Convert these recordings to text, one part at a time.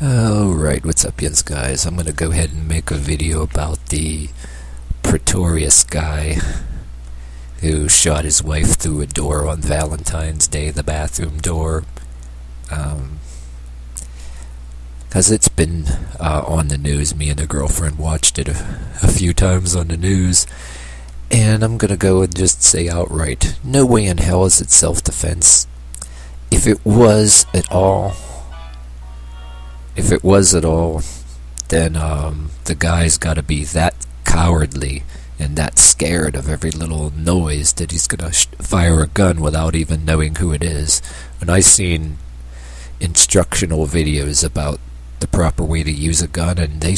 Alright, what's up, yins guys? I'm gonna go ahead and make a video about the Pistorius guy who shot his wife through a door on Valentine's Day, the bathroom door. Because it's been on the news. Me and a girlfriend watched it a few times on the news. And I'm gonna go and just say outright, no way in hell is it self-defense. If it was at all, then the guy's got to be that cowardly and that scared of every little noise that he's going to fire a gun without even knowing who it is. And I've seen instructional videos about the proper way to use a gun, and they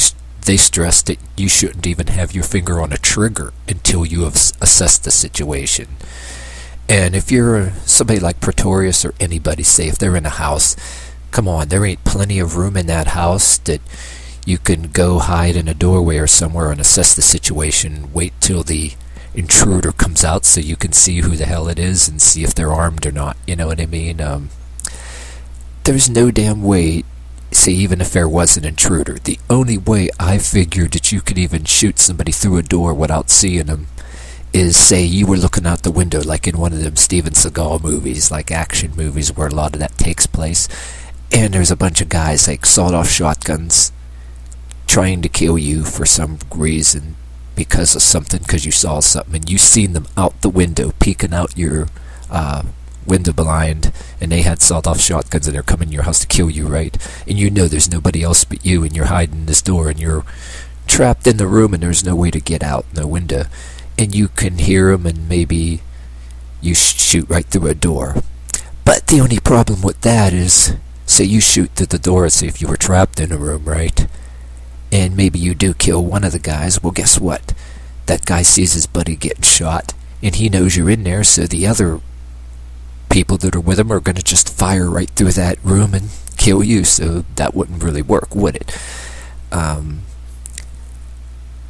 stress that you shouldn't even have your finger on a trigger until you have assessed the situation. And if you're somebody like Pistorius or anybody, say if they're in a house, come on, there ain't plenty of room in that house that you can go hide in a doorway or somewhere and assess the situation. Wait till the intruder comes out so you can see who the hell it is and see if they're armed or not. You know what I mean? There's no damn way, say even if there was an intruder, the only way I figured that you could even shoot somebody through a door without seeing them is, say you were looking out the window like in one of them Steven Seagal movies, like action movies where a lot of that takes place. And there's a bunch of guys like sawed-off shotguns trying to kill you for some reason because of something, because you saw something, and you seen them out the window, peeking out your window blind, and they had sawed-off shotguns and they're coming to your house to kill you, right? And you know there's nobody else but you, and you're hiding in this door, and you're trapped in the room, and there's no way to get out, no window, and you can hear them, and maybe you shoot right through a door. But the only problem with that is, say you shoot through the door, say if you were trapped in a room, right? And maybe you do kill one of the guys. Well, guess what? That guy sees his buddy getting shot, and he knows you're in there, so the other people that are with him are going to just fire right through that room and kill you, so that wouldn't really work, would it?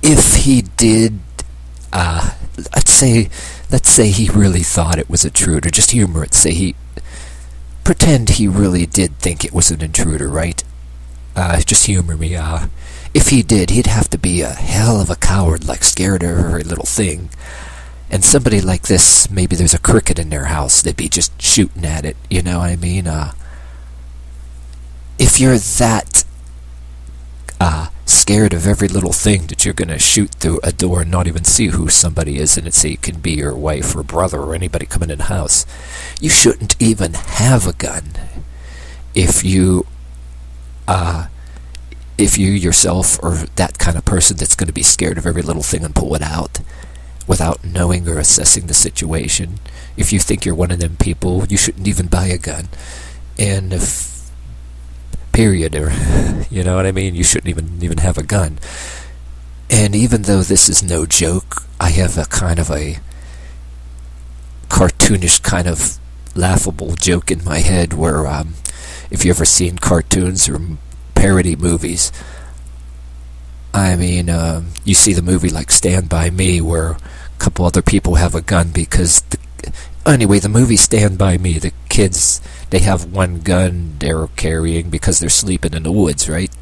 If he did, let's say he really thought it was a intruder, just humor it, say pretend he really did think it was an intruder, right? Just humor me. If he did, he'd have to be a hell of a coward, like scared of every little thing. And somebody like this, maybe there's a cricket in their house, they'd be just shooting at it, you know what I mean? If you're that scared of every little thing that you're going to shoot through a door and not even see who somebody is, and it can be your wife or brother or anybody coming in the house, you shouldn't even have a gun. If you yourself are that kind of person that's going to be scared of every little thing and pull it out without knowing or assessing the situation, if you think you're one of them people, you shouldn't even buy a gun. And period, or you know what I mean, you shouldn't even have a gun. And even though this is no joke, I have a kind of a cartoonish kind of laughable joke in my head where if you ever seen cartoons or parody movies, I mean, you see the movie like Stand By Me where a couple other people have a gun because anyway, the movie Stand By Me, the kids, they have one gun they're carrying because they're sleeping in the woods, right?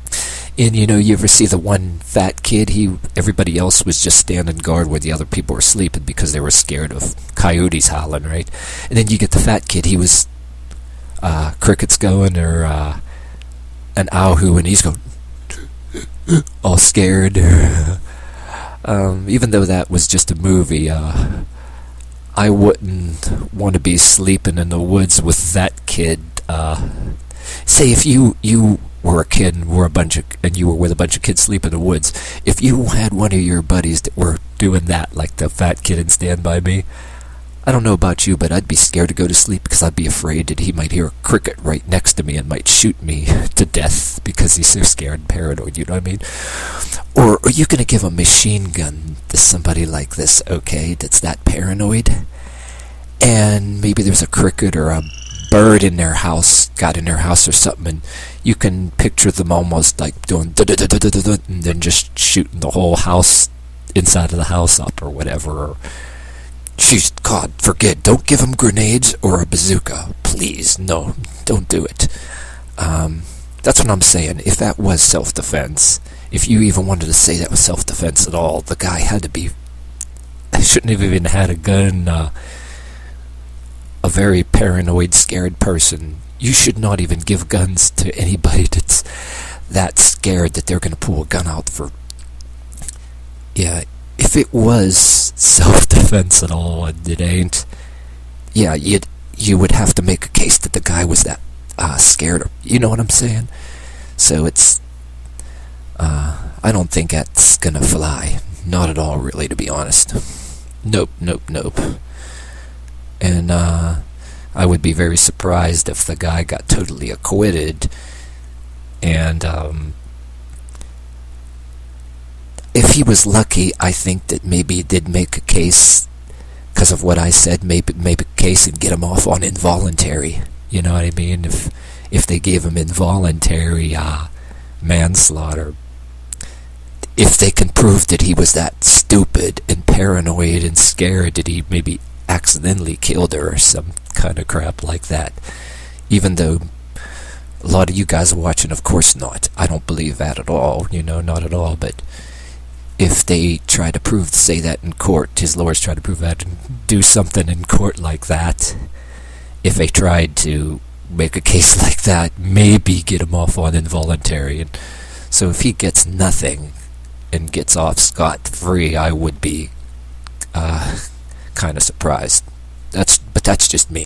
And you know, you ever see the one fat kid, everybody else was just standing guard where the other people were sleeping because they were scared of coyotes howling, right? And then you get the fat kid, he was crickets going, or an owl who, and he's going all scared. Even though that was just a movie, I wouldn't want to be sleeping in the woods with that kid. Say if you were a kid and you were with a bunch of kids sleeping in the woods, if you had one of your buddies that were doing that, like the fat kid in Stand By Me, I don't know about you, but I'd be scared to go to sleep because I'd be afraid that he might hear a cricket right next to me and might shoot me to death because he's so scared and paranoid, you know what I mean? Or are you going to give a machine gun to somebody like this, okay, that's that paranoid? And maybe there's a cricket or a bird in their house, got in their house or something, and you can picture them almost like doing da-da-da-da-da-da, and then just shooting the whole house, inside of the house up or whatever, or God, forget, don't give him grenades or a bazooka. Please, no, don't do it. That's what I'm saying. If that was self-defense, if you even wanted to say that was self-defense at all, the guy had to be... shouldn't have even had a gun. A very paranoid, scared person. You should not even give guns to anybody that's that scared that they're going to pull a gun out for... Yeah, if it was self-defense at all, and it ain't... Yeah, you would have to make a case that the guy was that scared. Or, you know what I'm saying? So it's... I don't think that's gonna fly. Not at all, really, to be honest. Nope. And I would be very surprised if the guy got totally acquitted. And if he was lucky, I think that maybe he did make a case, because of what I said, maybe make a case and get him off on involuntary. You know what I mean? If they gave him involuntary manslaughter, if they can prove that he was that stupid and paranoid and scared that he maybe accidentally killed her or some kind of crap like that. Even though a lot of you guys are watching, of course not. I don't believe that at all, not at all. But if they try to say that in court, his lawyers try to prove that and do something in court like that, if they tried to make a case like that, maybe get him off on involuntary. And so if he gets nothing and gets off scot-free, I would be kind of surprised. But that's just me.